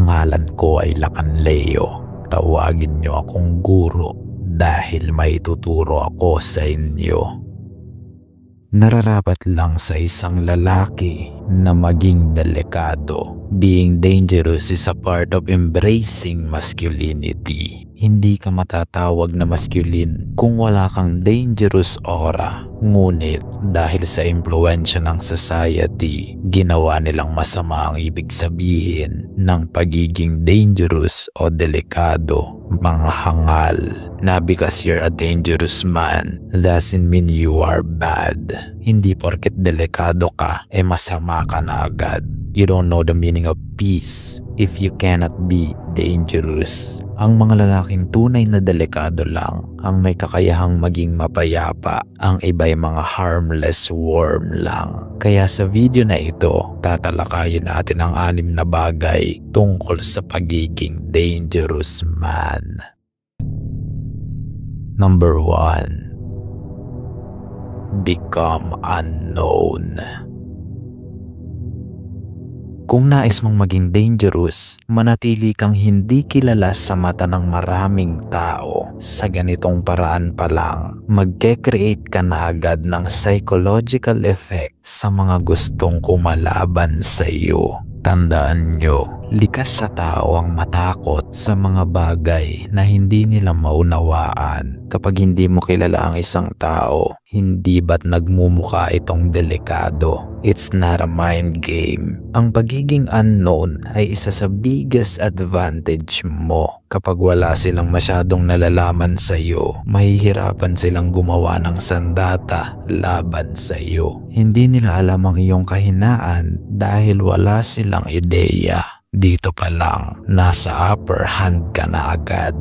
pangalan ko ay Lacan Leo. Tawagin niyo akong guro dahil may tuturo ako sa inyo. Nararapat lang sa isang lalaki na maging delikado. Being dangerous is a part of embracing masculinity. Hindi ka matatawag na masculine kung wala kang dangerous aura. Ngunit dahil sa impluwensya ng society, ginawa nilang masama ang ibig sabihin ng pagiging dangerous o delikado. Mga hangal na because you're a dangerous man doesn't mean you are bad. Hindi porket delikado ka, masama ka na agad. You don't know the meaning of peace if you cannot be dangerous. Ang mga lalaking tunay na delikado lang ang may kakayahang maging mapayapa. Ang iba'y mga harmless worm lang. Kaya sa video na ito, tatalakayin natin ang 6 na bagay tungkol sa pagiging dangerous man. Number 1. Become unknown. Kung nais mong maging dangerous, manatili kang hindi kilala sa mata ng maraming tao. Sa ganitong paraan pa lang, magke-create ka na agad ng psychological effect sa mga gustong kumalaban sa iyo. Tandaan nyo, likas sa tao ang matakot sa mga bagay na hindi nila maunawaan. Kapag hindi mo kilala ang isang tao, hindi ba't nagmumukha itong delikado? It's not a mind game. Ang pagiging unknown ay isa sa biggest advantage mo. Kapag wala silang masyadong nalalaman sa iyo, mahihirapan silang gumawa ng sandata laban sa iyo. Hindi nila alam ang iyong kahinaan dahil wala silang ideya. Dito pa lang, nasa upper hand ka na agad.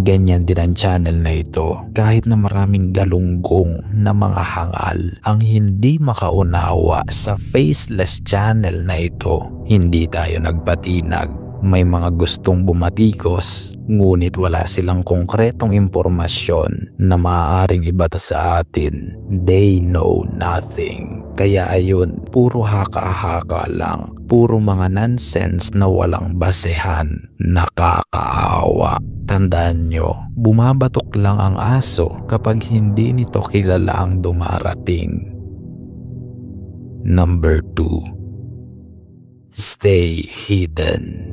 Ganyan din ang channel na ito. Kahit na maraming galunggong na mga hangal ang hindi makaunawa sa faceless channel na ito, hindi tayo nagpatinag. May mga gustong bumatikos, ngunit wala silang konkretong impormasyon na maaaring ibata sa atin. They know nothing. Kaya ayun, puro haka-haka lang. Puro mga nonsense na walang basehan. Nakakaawa. Tandaan nyo, bumabatok lang ang aso kapag hindi nito kilala ang dumarating. Number 2. Stay hidden.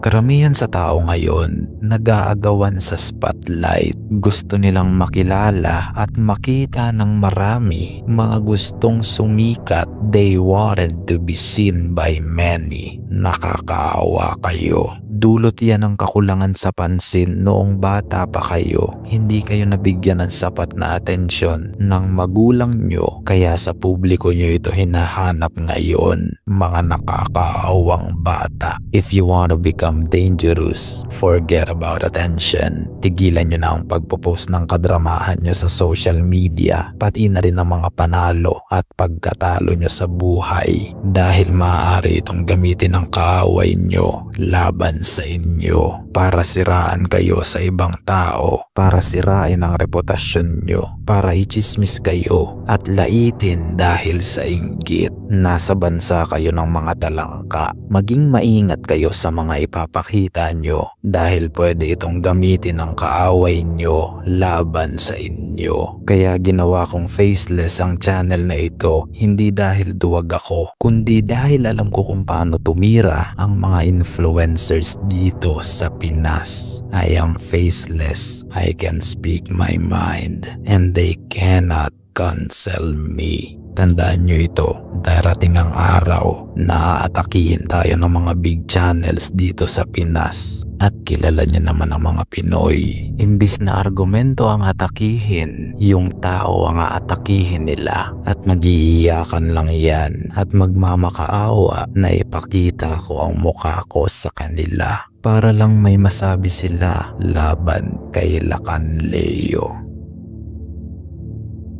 Karamihan sa tao ngayon, nag-aagawan sa spotlight. Gusto nilang makilala at makita ng marami. Mga gustong sumikat, they wanted to be seen by many. Nakakaawa kayo. Dulot yan ng kakulangan sa pansin noong bata pa kayo. Hindi kayo nabigyan ng sapat na atensyon ng magulang nyo, kaya sa publiko nyo ito hinahanap ngayon. Mga nakakaawang bata. If you want to become dangerous, forget about attention. Tigilan nyo na ang pagpo-post ng kadramahan nyo sa social media, pati na rin ang mga panalo at pagkatalo nyo sa buhay, dahil maaari itong gamitin ng kaaway nyo laban sa inyo para siraan kayo sa ibang tao, para sirain ang reputasyon nyo, para ichismis kayo at laitin dahil sa inggit. Nasa bansa kayo ng mga talangka. Maging maingat kayo sa mga ipapakita nyo dahil pwede itong gamitin ng kaaway nyo laban sa inyo. Kaya ginawa kong faceless ang channel na ito, hindi dahil duwag ako, kundi dahil alam ko kung paano tumira ang mga influencers dito sa Pinas. I am faceless. I can speak my mind and they cannot cancel me. Tandaan nyo ito, darating ang araw na aatakihin tayo ng mga big channels dito sa Pinas. At kilala nyo naman ang mga Pinoy. Imbis na argumento ang atakihin, yung tao ang aatakihin nila. At mag-iiyakan lang yan at magmamakaawa na ipakita ko ang mukha ko sa kanila para lang may masabi sila laban kay Lacan Leo.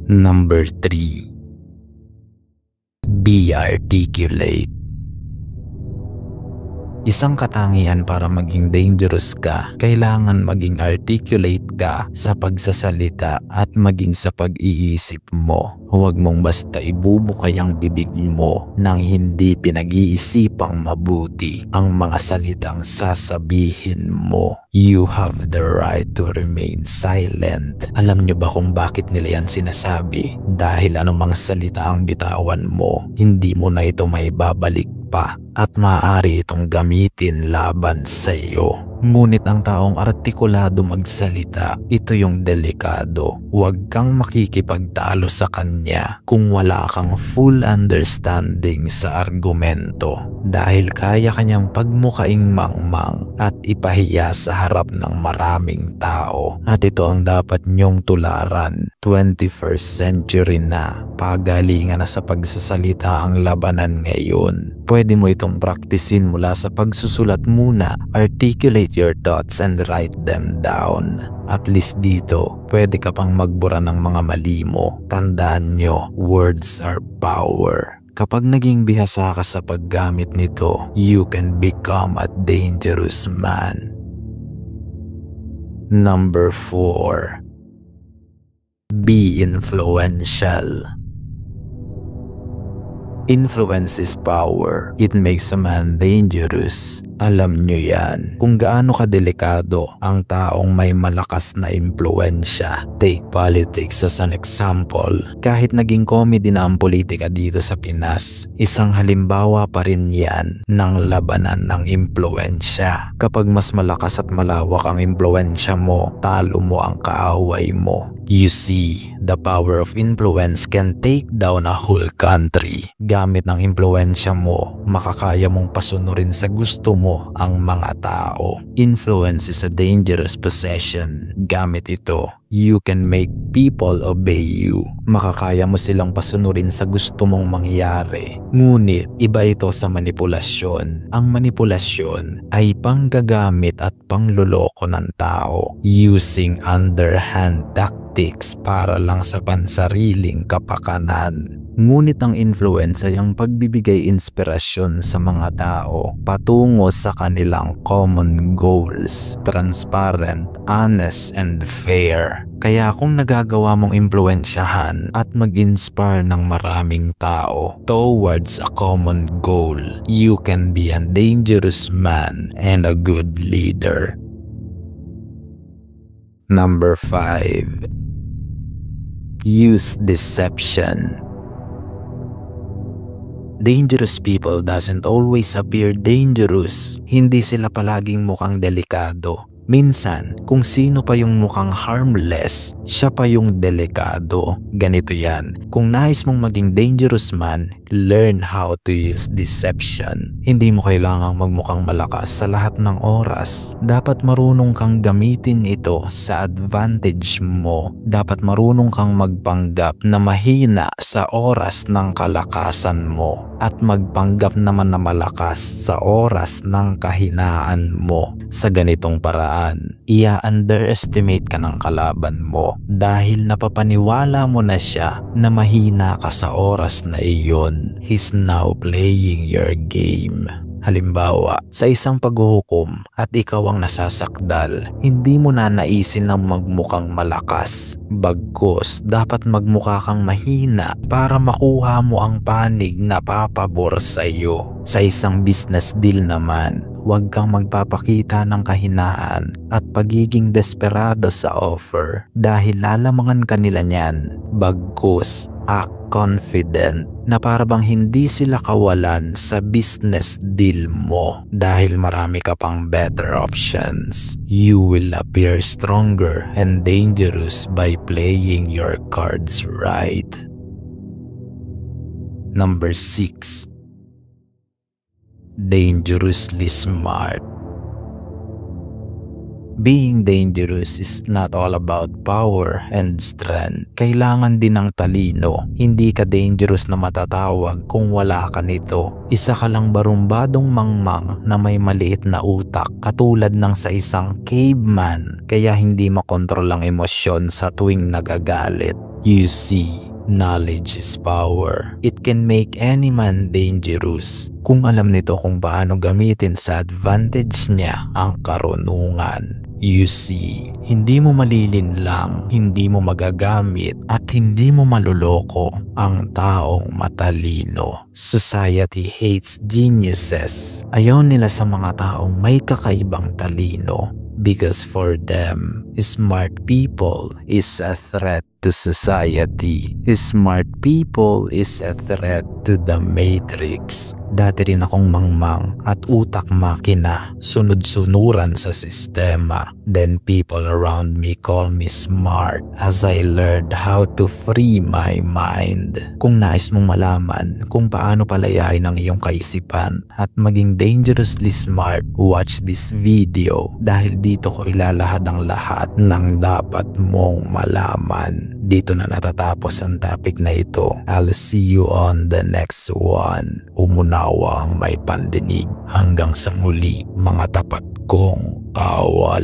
Number 3. Be articulate. Isang katangian para maging dangerous ka, kailangan maging articulate ka sa pagsasalita at maging sa pag-iisip mo. Huwag mong basta ibubukay ang bibig mo nang hindi pinag-iisipang mabuti ang mga salitang sasabihin mo. You have the right to remain silent. Alam nyo ba kung bakit nila yan sinasabi? Dahil anumang salita ang bitawan mo, hindi mo na ito maibabalik pa at maaari itong gamitin laban sa iyo. Ngunit ang taong artikulado magsalita, ito yung delikado. Huwag kang makikipagtalo sa kanya kung wala kang full understanding sa argumento, dahil kaya kanyang pagmukaing mangmang at ipahiya sa harap ng maraming tao. At ito ang dapat nyong tularan. 21st century na, pagalingan na sa pagsasalita ang labanan ngayon. Pwede mo itong praktisin mula sa pagsusulat muna. Articulate your thoughts and write them down. At least dito, pwede ka pang magbura ng mga mali mo. Tandaan nyo, words are power. Kapag naging bihasa ka sa paggamit nito, you can become a dangerous man. Number 4. Be influential. Influence is power. It makes a man dangerous. Alam nyo yan. Kung gaano kadelikado ang taong may malakas na impluensya. Take politics as an example. Kahit naging comedy na ang politika dito sa Pinas, isang halimbawa pa rin yan ng labanan ng impluensya. Kapag mas malakas at malawak ang impluensya mo, talo mo ang kaaway mo. You see, the power of influence can take down a whole country. Gamit ng impluensya mo, makakaya mong pasunurin sa gusto mo ang mga tao. Influence is a dangerous possession. Gamit ito, you can make people obey you. Makakaya mo silang pasunurin sa gusto mong mangyari. Ngunit, iba ito sa manipulasyon. Ang manipulasyon ay panggagamit at pangloloko ng tao using underhand tactics para lang sa pansariling kapakanan. Ngunit ang influence ay ang pagbibigay inspirasyon sa mga tao patungo sa kanilang common goals, transparent, honest, and fair. Kaya kung nagagawa mong impluensyahan at mag-inspire ng maraming tao towards a common goal, you can be a dangerous man and a good leader. Number 5. Use deception. Dangerous people doesn't always appear dangerous. Hindi sila palaging mukhang delikado. Minsan, kung sino pa yung mukhang harmless, siya pa yung delikado. Ganito yan. Kung nais mong maging dangerous man, learn how to use deception. Hindi mo kailangang magmukhang malakas sa lahat ng oras. Dapat marunong kang gamitin ito sa advantage mo. Dapat marunong kang magpanggap na mahina sa oras ng kalakasan mo at magpanggap naman na malakas sa oras ng kahinaan mo. Sa ganitong paraan, i-underestimate ka ng kalaban mo dahil napapaniwala mo na siya na mahina ka sa oras na iyon. He's now playing your game. Halimbawa, sa isang paghuhukom at ikaw ang nasasakdal, hindi mo na naisin na magmukhang malakas. Bagkus, dapat magmukha kang mahina para makuha mo ang panig na papabor sa iyo. Sa isang business deal naman, huwag kang magpapakita ng kahinaan at pagiging desperado sa offer dahil lalamangan ka nila niyan. Bagkus, act confident na para bang hindi sila kawalan sa business deal mo dahil marami ka pang better options. You will appear stronger and dangerous by playing your cards right. Number 6. Dangerously smart. Being dangerous is not all about power and strength. Kailangan din ng talino. Hindi ka dangerous na matatawag kung wala ka nito. Isa ka lang barumbadong mangmang na may maliit na utak katulad ng sa isang caveman. Kaya hindi makontrol ang emosyon sa tuwing nagagalit. You see, Knowledge is power. It can make any man dangerous. Kung alam nito kung paano gamitin sa advantage niya ang karunungan. You see, hindi mo malilinlang, hindi mo magagamit at hindi mo maluloko ang taong matalino. Society hates geniuses. Ayaw nila sa mga taong may kakaibang talino. Because for them, smart people is a threat to society. Smart people is a threat to the matrix. Dati rin akong mangmang at utak makina, sunod-sunuran sa sistema. Then people around me call me smart as I learned how to free my mind. Kung nais mong malaman kung paano palayain ang iyong kaisipan at maging dangerously smart, watch this video dahil dito ko ilalahad ang lahat ng dapat mong malaman. Dito na natatapos ang topic na ito. I'll see you on the next one. Umunawa ang may pandinig. Hanggang sa muli, mga tapat kong kawal.